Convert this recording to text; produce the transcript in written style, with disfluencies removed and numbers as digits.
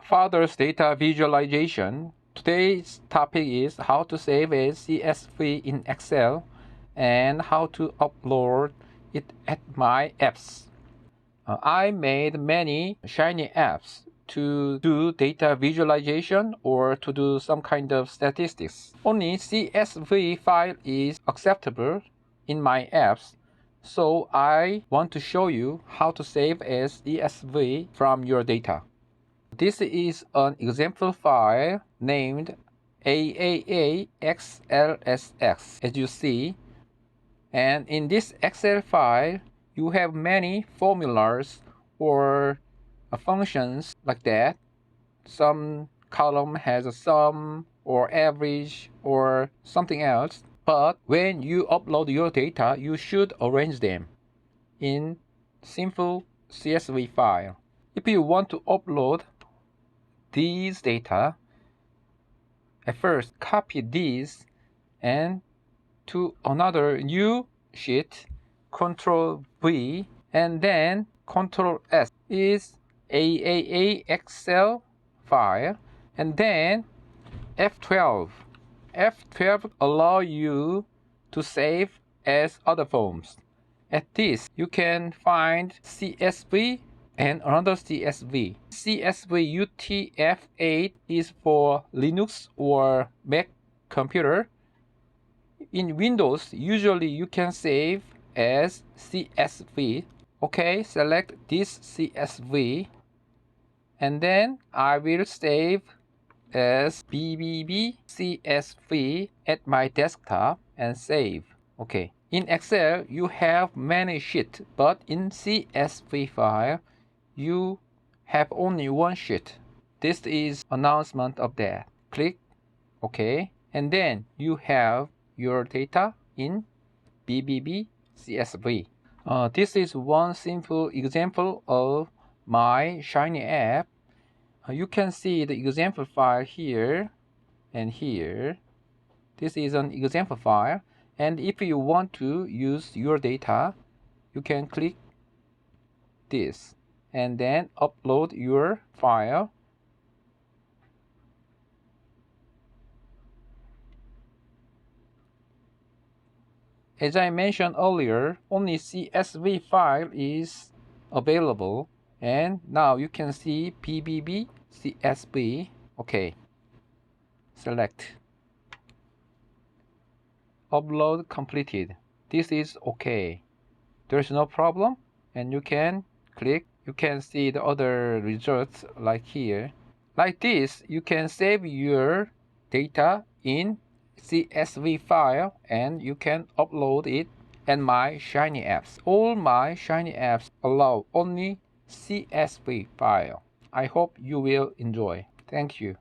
Father's data visualization. Today's topic is how to save a CSV in Excel and how to upload it at my apps. I made many Shiny apps to do data visualization or to do some kind of statistics. Only CSV file is acceptable in my apps, so I want to show you how to save as CSV from your data. This is an example file named AAAXLSX, as you see. And in this Excel file, you have many formulas or functions like that. Some column has a sum or average or something else. But when you upload your data, you should arrange them in simple CSV file. If you want to upload these data, at first copy these and to another new sheet, Control V, and then Control S is AAA Excel file, and then F12. F12 allow you to save as other forms. At this, you can find CSV and another CSV. CSV UTF-8 is for Linux or Mac computer. In Windows, usually you can save as CSV. Okay, select this CSV and then I will save as BBB CSV at my desktop and save. Okay. In Excel, you have many sheets, but in CSV file, you have only one sheet. This is announcement of that. Click OK, and then you have your data in BBB CSV. This is one simple example of my Shiny app. You can see the example file here and here. This is an example file. And if you want to use your data, you can click this and then upload your file. As I mentioned earlier, only CSV file is available. And now you can see PBB CSV. Okay. Select. Upload completed. This is okay. There's no problem. And you can click. You can see the other results like here. Like this, you can save your data in CSV file and you can upload it and my Shiny apps. All my Shiny apps allow only CSV file. I hope you will enjoy. Thank you.